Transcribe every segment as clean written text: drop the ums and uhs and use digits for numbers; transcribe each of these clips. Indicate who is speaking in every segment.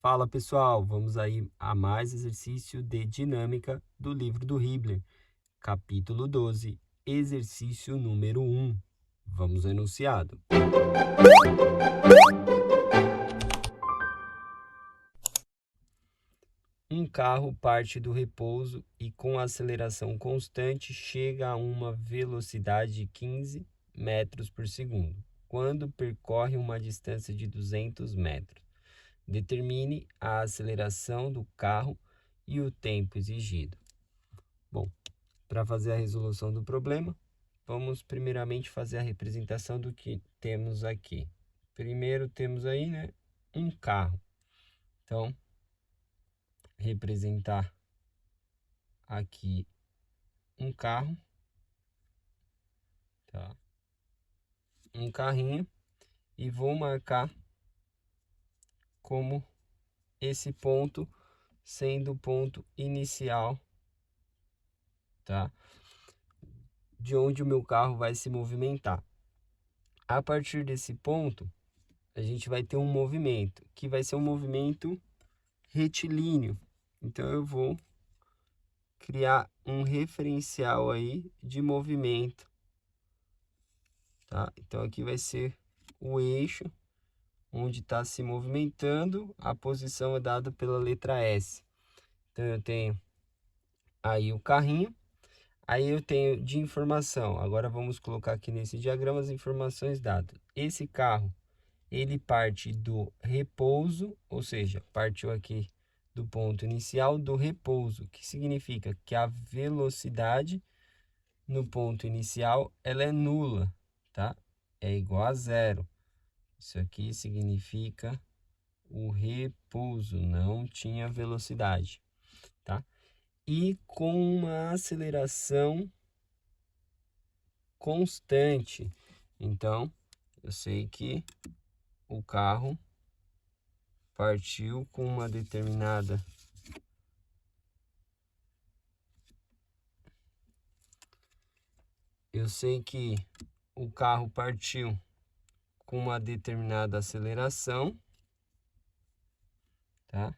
Speaker 1: Fala pessoal, vamos aí a mais exercício de dinâmica do livro do Hibbeler, capítulo 12, exercício número 1. Vamos ao enunciado. Um carro parte do repouso e com aceleração constante chega a uma velocidade de 15 metros por segundo, quando percorre uma distância de 200 metros. Determine a aceleração do carro e o tempo exigido. Bom, para fazer a resolução do problema, vamos primeiramente fazer a representação do que temos aqui. Primeiro temos aí, um carro. Então, representar aqui um carro, tá? Um carrinho, e vou marcar como esse ponto sendo o ponto inicial, tá? De onde o meu carro vai se movimentar. A partir desse ponto, a gente vai ter um movimento, que vai ser um movimento retilíneo. Então, eu vou criar um referencial aí de movimento, tá? Então, aqui vai ser o eixo onde está se movimentando, a posição é dada pela letra S. Então, eu tenho aí o carrinho, aí eu tenho de informação. Agora, vamos colocar aqui nesse diagrama as informações dadas. Esse carro, ele parte do repouso, ou seja, partiu aqui do ponto inicial do repouso, que significa que a velocidade no ponto inicial ela é nula, tá? É igual a zero. Isso aqui significa o repouso, não tinha velocidade, tá? E com uma aceleração constante. Então, eu sei que o carro partiu com uma determinada o carro partiu com uma determinada aceleração, tá?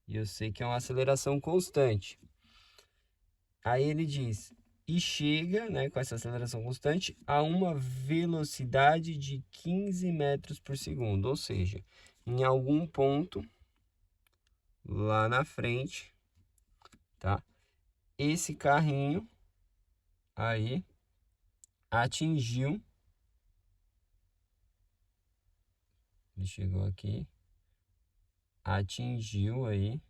Speaker 1: E eu sei que é uma aceleração constante. Aí ele diz, e chega, com essa aceleração constante, a uma velocidade de 15 metros por segundo. Ou seja, em algum ponto lá na frente, tá? Esse carrinho aí atingiu, ele chegou aqui, atingiu aí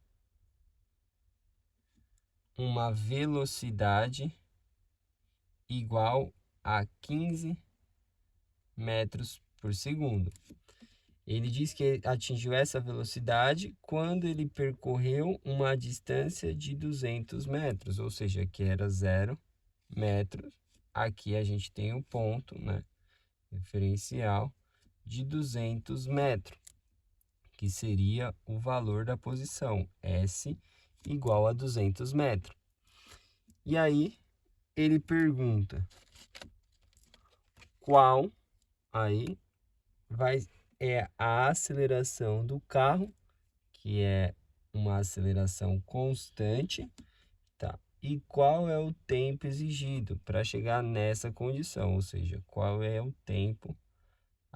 Speaker 1: uma velocidade igual a 15 metros por segundo. Ele diz que atingiu essa velocidade quando ele percorreu uma distância de 200 metros, ou seja, aqui era 0 metros. Aqui a gente tem o ponto, referencial de 200 metros, que seria o valor da posição, S igual a 200 metros. E aí, ele pergunta qual aí é a aceleração do carro, que é uma aceleração constante, tá? E qual é o tempo exigido para chegar nessa condição, ou seja, qual é o tempo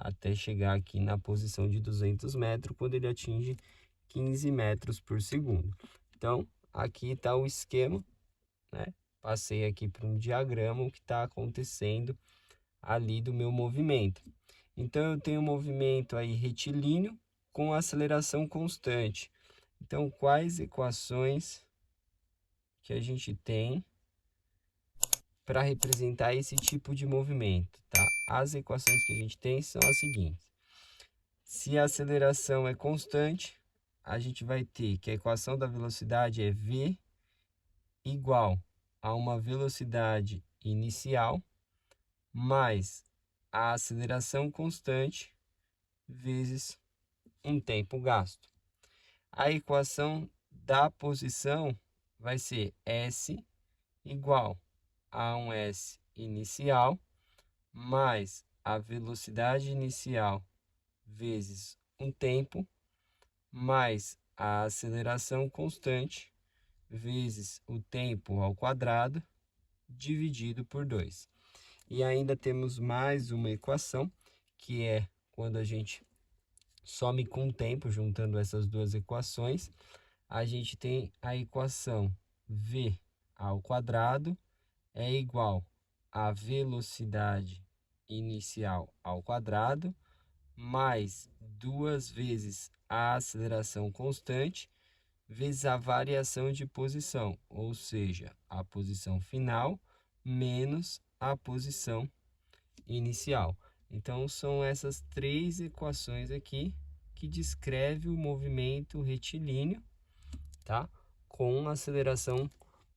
Speaker 1: até chegar aqui na posição de 200 metros, quando ele atinge 15 metros por segundo. Então, aqui está o esquema, Passei aqui para um diagrama o que está acontecendo ali do meu movimento. Então, eu tenho um movimento aí retilíneo com aceleração constante. Então, quais equações que a gente tem para representar esse tipo de movimento, tá? As equações que a gente tem são as seguintes. Se a aceleração é constante, a gente vai ter que a equação da velocidade é v igual a uma velocidade inicial mais a aceleração constante vezes um tempo gasto. A equação da posição vai ser S igual a um S inicial mais a velocidade inicial vezes um tempo mais a aceleração constante vezes o tempo ao quadrado dividido por 2. E ainda temos mais uma equação, que é quando a gente some com o tempo, juntando essas duas equações, a gente tem a equação v ao quadrado é igual a velocidade inicial ao quadrado mais 2 vezes a aceleração constante vezes a variação de posição, ou seja, a posição final menos a posição inicial. Então, são essas 3 equações aqui que descrevem o movimento retilíneo, tá? Com aceleração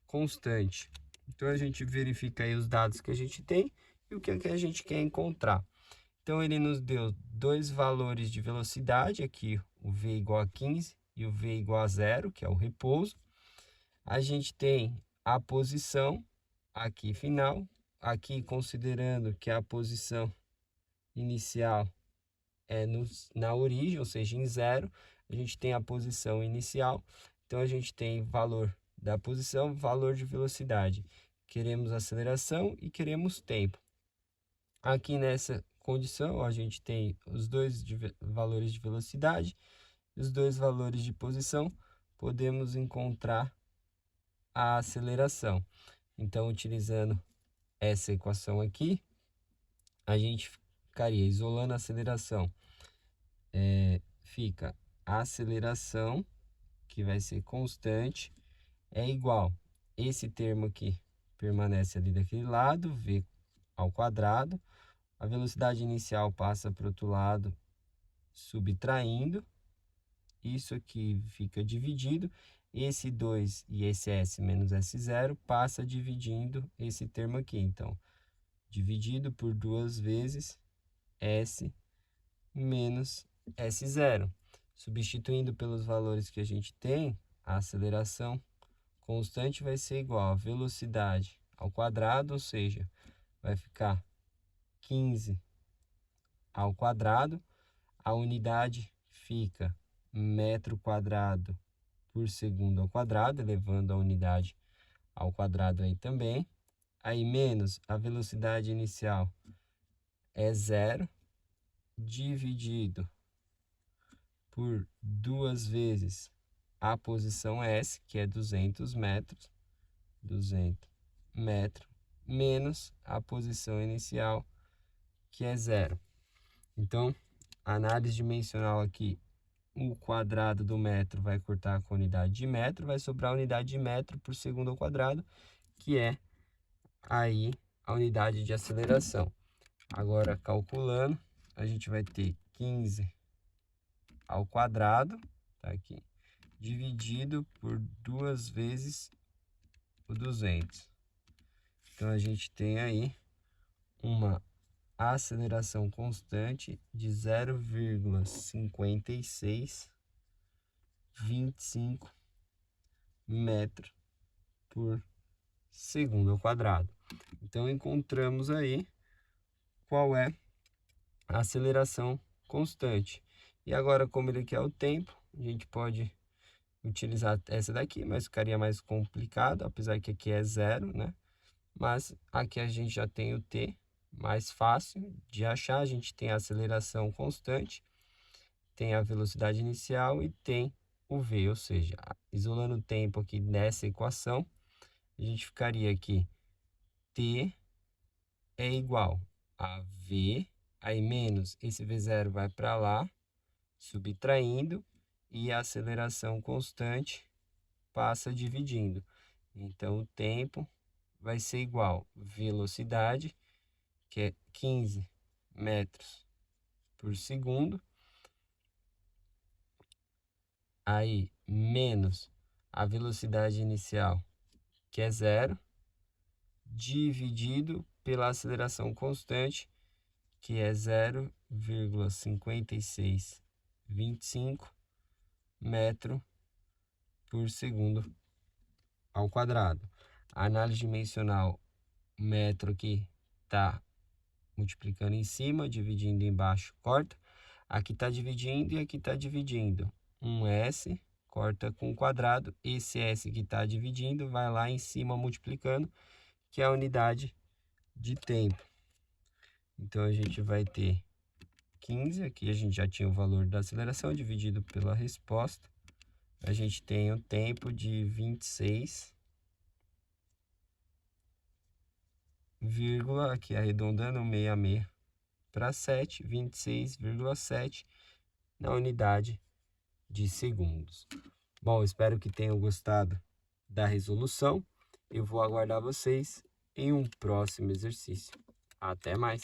Speaker 1: constante. Então, a gente verifica aí os dados que a gente tem e o que a gente quer encontrar. Então, ele nos deu 2 valores de velocidade, aqui o v igual a 15 e o v igual a 0, que é o repouso. A gente tem a posição aqui final, aqui considerando que a posição inicial é na origem, ou seja, em 0, a gente tem a posição inicial. Então, a gente tem valor da posição, valor de velocidade. Queremos aceleração e queremos tempo. Aqui nessa condição, a gente tem os dois valores de velocidade e os dois valores de posição. Podemos encontrar a aceleração. Então, utilizando essa equação aqui, a gente ficaria isolando a aceleração. Fica a aceleração, que vai ser constante, é igual. Esse termo aqui permanece ali daquele lado, v ao quadrado. A velocidade inicial passa para o outro lado, subtraindo. Isso aqui fica dividido. Esse 2 e esse S menos S0 passa dividindo esse termo aqui. Então, dividido por 2 vezes S menos S0. Substituindo pelos valores que a gente tem, a aceleração constante vai ser igual a velocidade ao quadrado, ou seja, vai ficar 15 ao quadrado. A unidade fica metro quadrado por segundo ao quadrado, elevando a unidade ao quadrado aí também. Aí menos a velocidade inicial é 0, dividido por 2 vezes a posição S, que é 200 metros, 200 metros, menos a posição inicial, que é 0. Então, análise dimensional aqui, o quadrado do metro vai cortar com a unidade de metro, vai sobrar a unidade de metro por segundo ao quadrado, que é aí a unidade de aceleração. Agora, calculando, a gente vai ter 15 ao quadrado, tá aqui, dividido por 2 vezes o 200. Então, a gente tem aí uma aceleração constante de 0,5625 metros por segundo ao quadrado. Então, encontramos aí qual é a aceleração constante. E agora, como ele quer o tempo, a gente pode utilizar essa daqui, mas ficaria mais complicado, apesar que aqui é 0, né? Mas aqui a gente já tem o t, mais fácil de achar. A gente tem a aceleração constante, tem a velocidade inicial e tem o v, ou seja, isolando o tempo aqui nessa equação, a gente ficaria aqui t é igual a v, aí menos esse v0 vai para lá, subtraindo, e a aceleração constante passa dividindo. Então, o tempo vai ser igual velocidade, que é 15 metros por segundo, aí menos a velocidade inicial, que é 0, dividido pela aceleração constante, que é 0,5625 metro por segundo ao quadrado. A análise dimensional, metro aqui está multiplicando em cima, dividindo embaixo, corta. Aqui está dividindo e aqui está dividindo. Um S corta com o quadrado. Esse S que está dividindo vai lá em cima multiplicando, que é a unidade de tempo. Então, a gente vai ter 15, aqui a gente já tinha o valor da aceleração dividido pela resposta. A gente tem o tempo de 26, vírgula, aqui arredondando 66 para 7, 26,7 na unidade de segundos. Bom, espero que tenham gostado da resolução. Eu vou aguardar vocês em um próximo exercício. Até mais!